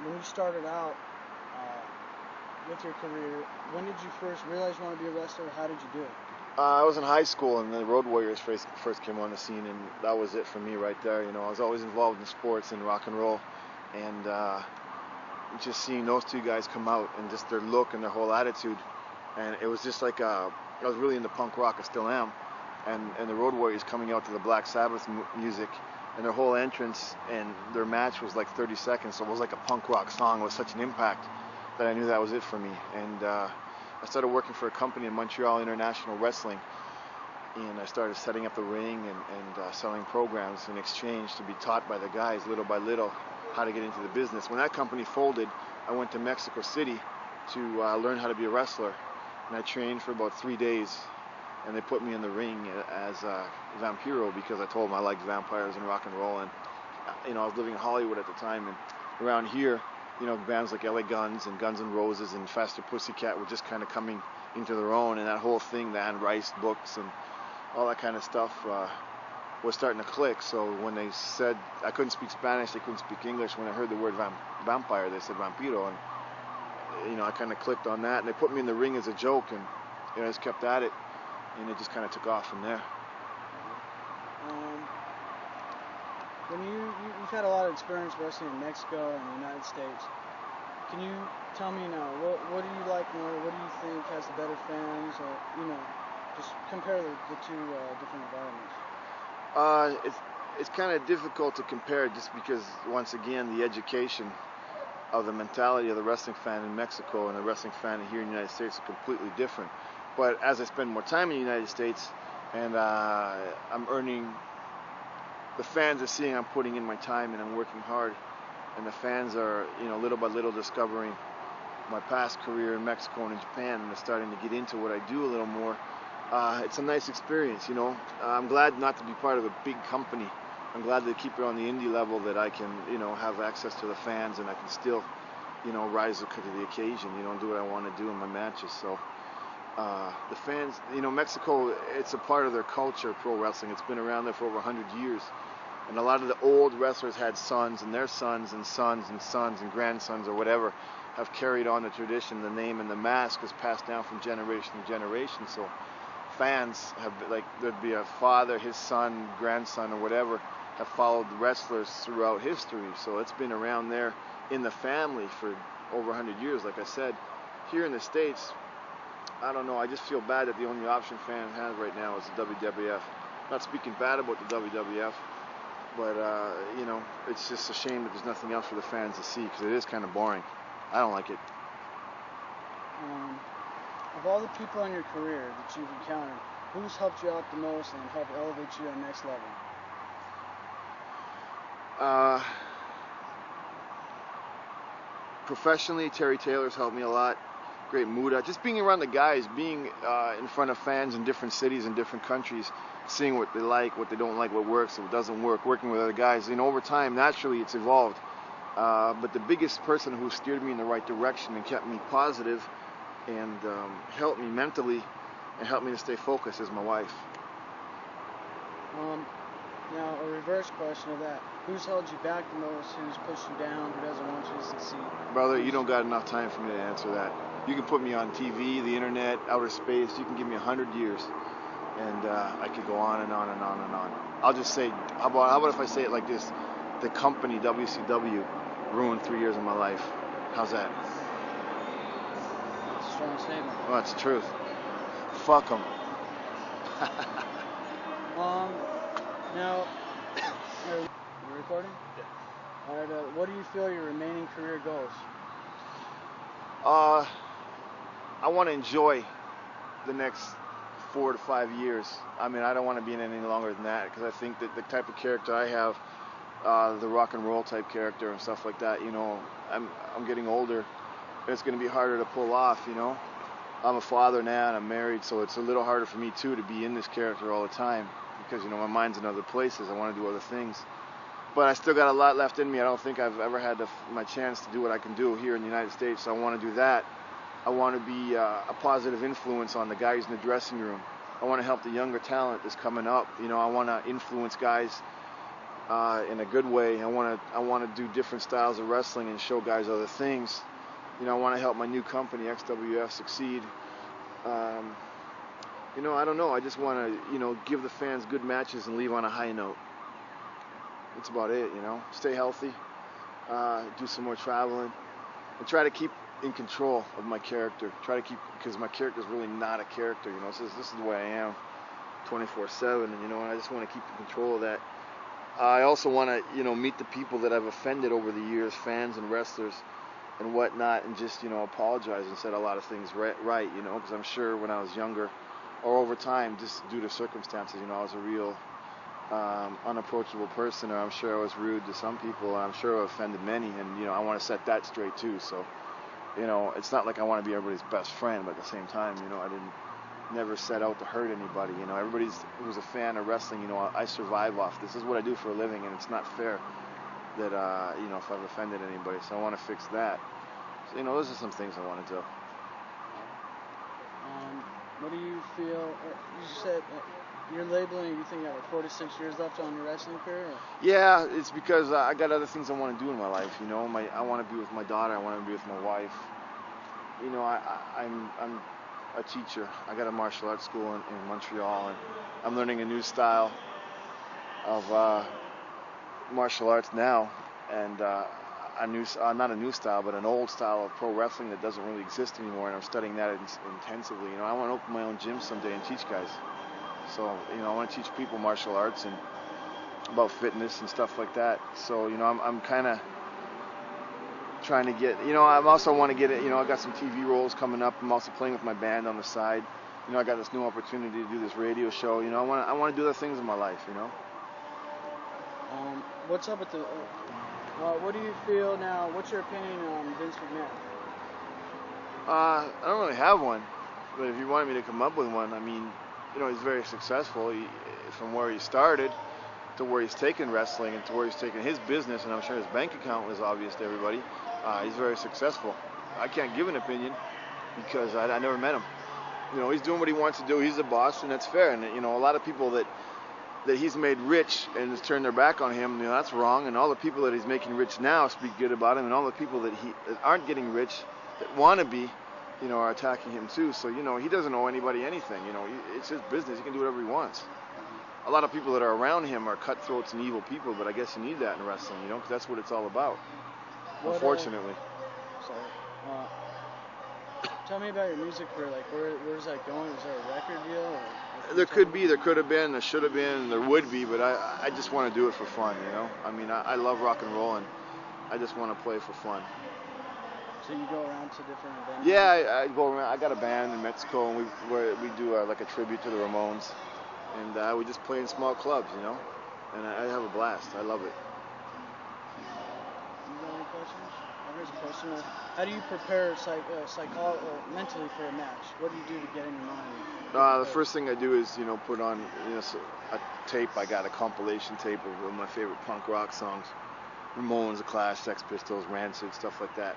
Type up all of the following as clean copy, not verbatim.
when you started out with your career, when did you first realize you want to be a wrestler? How did you do it? I was in high school, and the Road Warriors first came on the scene, and that was it for me right there. You know, I was always involved in sports and rock and roll, and just seeing those two guys come out and just their look and their whole attitude, and it was just like I was really into punk rock. I still am, and the Road Warriors coming out to the Black Sabbath music, and their whole entrance and their match was like 30 seconds, so it was like a punk rock song. It was such an impact that I knew that was it for me, and I started working for a company in Montreal, International Wrestling, and I started setting up the ring and selling programs in exchange to be taught by the guys little by little how to get into the business. When that company folded, I went to Mexico City to learn how to be a wrestler, and I trained for about 3 days, and they put me in the ring as Vampiro because I told them I liked vampires and rock and roll, and you know, I was living in Hollywood at the time, and around here, you know, bands like LA Guns and Guns N' Roses and Faster Pussycat were just kind of coming into their own, and that whole thing, the Anne Rice books and all that kind of stuff was starting to click. So when they said I couldn't speak Spanish, they couldn't speak English, when I heard the word vampire, they said Vampiro, and you know, I kind of clicked on that, and they put me in the ring as a joke, and you know, I just kept at it, and it just kind of took off from there. When you've had a lot of experience wrestling in Mexico and the United States, can you tell me now, what do you like more? What do you think has the better fans? Or, you know, just compare the two different environments. It's kind of difficult to compare just because, once again, the education of the mentality of the wrestling fan in Mexico and the wrestling fan here in the United States are completely different. But as I spend more time in the United States and I'm earning, the fans are seeing I'm putting in my time and I'm working hard, and the fans are, you know, little by little discovering my past career in Mexico and in Japan, and they're starting to get into what I do a little more. It's a nice experience, you know. I'm glad not to be part of a big company. I'm glad to keep it on the indie level, that I can, you know, have access to the fans, and I can still, you know, rise to the occasion, you know, and do what I want to do in my matches. So the fans, you know, Mexico, it's a part of their culture, pro wrestling. It's been around there for over 100 years. And a lot of the old wrestlers had sons, and their sons and sons and sons and grandsons or whatever have carried on the tradition. The name and the mask is passed down from generation to generation. So fans have, like, there'd be a father, his son, grandson, or whatever, have followed the wrestlers throughout history. So it's been around there in the family for over 100 years, like I said. Here in the States, I don't know, I just feel bad that the only option fans have right now is the WWF. Not speaking bad about the WWF, but, you know, it's just a shame that there's nothing else for the fans to see, because it is kind of boring. I don't like it. Of all the people in your career that you've encountered, who's helped you out the most and helped elevate you to the next level? Professionally, Terry Taylor's helped me a lot. Great Muda. Just being around the guys, being in front of fans in different cities and different countries, seeing what they like, what they don't like, what works, what doesn't work, working with other guys. You know, over time, naturally, it's evolved. But the biggest person who steered me in the right direction and kept me positive and helped me mentally and helped me to stay focused is my wife. Now, a reverse question of that. Who's held you back the most? Who's pushed you down? Who doesn't want you to succeed? Brother, you don't got enough time for me to answer that. You can put me on TV, the internet, outer space. You can give me 100 years, and I could go on and on and on and on. I'll just say, how about if I say it like this? The company, WCW, ruined 3 years of my life. How's that? That's a strong statement. Well, that's the truth. Fuck them. Now, are you recording? Yeah. All right, what do you feel your remaining career goals? I want to enjoy the next 4 to 5 years. I mean, I don't want to be in any longer than that, because I think that the type of character I have, the rock and roll type character and stuff like that, you know, I'm getting older. It's going to be harder to pull off, you know. I'm a father now and I'm married, so it's a little harder for me too to be in this character all the time, because, you know, my mind's in other places. I want to do other things. But I still got a lot left in me. I don't think I've ever had my chance to do what I can do here in the United States, so I want to do that. I want to be a positive influence on the guys in the dressing room. I want to help the younger talent that's coming up. You know, I want to influence guys in a good way. I want to do different styles of wrestling and show guys other things. I want to help my new company XWF succeed. I don't know. I just want to give the fans good matches and leave on a high note. That's about it. Stay healthy, do some more traveling, and try to keep in control of my character. Because my character is really not a character. This is the way I am, 24/7, and I just want to keep in control of that. I also want to, meet the people that I've offended over the years, fans and wrestlers and whatnot, and just, apologize and said a lot of things right, because I'm sure when I was younger or over time, just due to circumstances, I was a real unapproachable person, or I'm sure I was rude to some people, and I'm sure I offended many, and, I want to set that straight too. So, it's not like I want to be everybody's best friend, but at the same time, I never set out to hurt anybody. Everybody who's a fan of wrestling, I survive off. This is what I do for a living, and it's not fair that, if I've offended anybody. So I want to fix that. So, those are some things I want to do. What do you feel? You said you're labeling. You think you have 46 years left on your wrestling career? Or? Yeah, it's because I got other things I want to do in my life. I want to be with my daughter. I want to be with my wife. I'm a teacher. I got a martial arts school in Montreal, and I'm learning a new style of martial arts now, and not a new style, but an old style of pro wrestling that doesn't really exist anymore, and I'm studying that intensively. I want to open my own gym someday and teach guys. So, I want to teach people martial arts and about fitness and stuff like that. So, I'm kind of trying to get, I also want to get it, I got some TV roles coming up. I'm also playing with my band on the side. I got this new opportunity to do this radio show. I want to do other things in my life, What's up with the, what do you feel now, what's your opinion on Vince McMahon? I don't really have one, but if you wanted me to come up with one, he's very successful. From where he started to where he's taken wrestling and to where he's taken his business, and I'm sure his bank account was obvious to everybody. He's very successful. I can't give an opinion because I never met him. He's doing what he wants to do. He's the boss, and that's fair. And a lot of people that he's made rich and has turned their back on him, that's wrong. And all the people that he's making rich now speak good about him, and all the people that aren't getting rich, that want to be, are attacking him too. So, he doesn't owe anybody anything. It's his business. He can do whatever he wants. A lot of people that are around him are cutthroats and evil people, but I guess you need that in wrestling, because that's what it's all about. Unfortunately. Tell me about your music career. Like, where's that going? Is there a record deal? Or there could be, there could have been, there should have been, there would be, but I just want to do it for fun, I love rock and roll, and I just want to play for fun. So you go around to different events? Yeah, I go around. I got a band in Mexico, and we do like a tribute to the Ramones, and we just play in small clubs, and I have a blast. I love it. You got any questions? Here's a question. How do you prepare mentally for a match? What do you do to get in your mind? The first thing I do is, put on a tape. I got a compilation tape of my favorite punk rock songs. Ramones, The Clash, Sex Pistols, Rancid, stuff like that.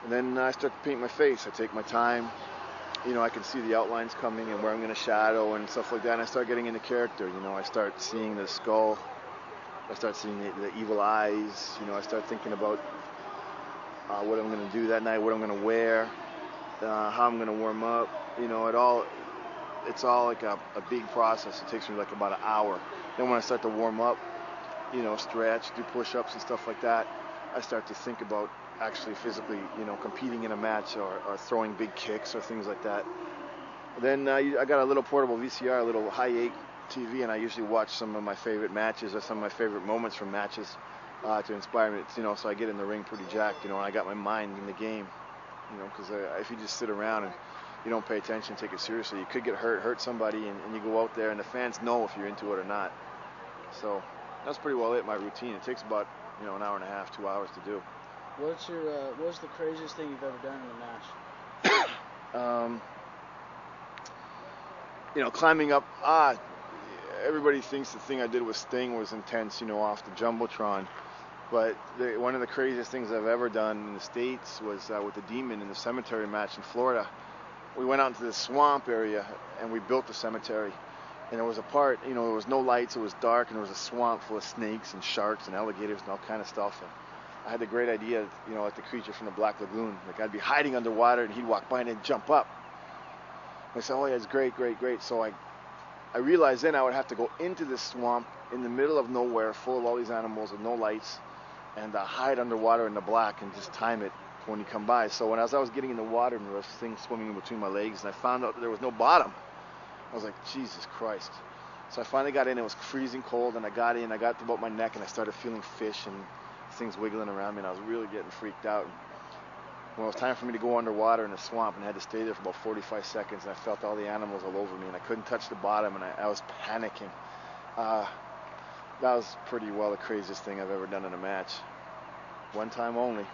And then I start to paint my face. I take my time. I can see the outlines coming and where I'm going to shadow and stuff like that. And I start getting into character. I start seeing the skull. I start seeing the evil eyes. I start thinking about what I'm going to do that night, what I'm going to wear, how I'm going to warm up. It's all like a big process. It takes me like about an hour. Then when I start to warm up, stretch, do push-ups and stuff like that, I start to think about actually physically, competing in a match or throwing big kicks or things like that. Then I got a little portable VCR, a little high-8 TV, and I usually watch some of my favorite matches or some of my favorite moments from matches to inspire me. So I get in the ring pretty jacked, and I got my mind in the game, because if you just sit around and you don't pay attention, take it seriously, you could get hurt somebody, and you go out there, and the fans know if you're into it or not. So that's pretty well it, my routine. It takes about, an hour and a half, 2 hours to do. What's the craziest thing you've ever done in a match? Climbing up. Everybody thinks the thing I did with Sting was intense, off the Jumbotron. But one of the craziest things I've ever done in the States was with the Demon in the cemetery match in Florida. We went out into the swamp area and we built the cemetery. And there was a part, there was no lights, it was dark, and there was a swamp full of snakes and sharks and alligators and all kind of stuff. And I had the great idea, like the creature from the Black Lagoon. Like I'd be hiding underwater and he'd walk by and I'd jump up. I said, oh yeah, it's great, great, great. So I realized then I would have to go into this swamp in the middle of nowhere, full of all these animals with no lights, and hide underwater in the black and just time it when you come by. So as I was getting in the water and there was things swimming in between my legs, and I found out that there was no bottom. I was like, Jesus Christ. So I finally got in. It was freezing cold, and I got in. I got to about my neck, and I started feeling fish and things wiggling around me, and I was really getting freaked out. And when it was time for me to go underwater in the swamp, and I had to stay there for about 45 seconds, and I felt all the animals all over me, and I couldn't touch the bottom, and I was panicking. That was pretty well the craziest thing I've ever done in a match. One time only.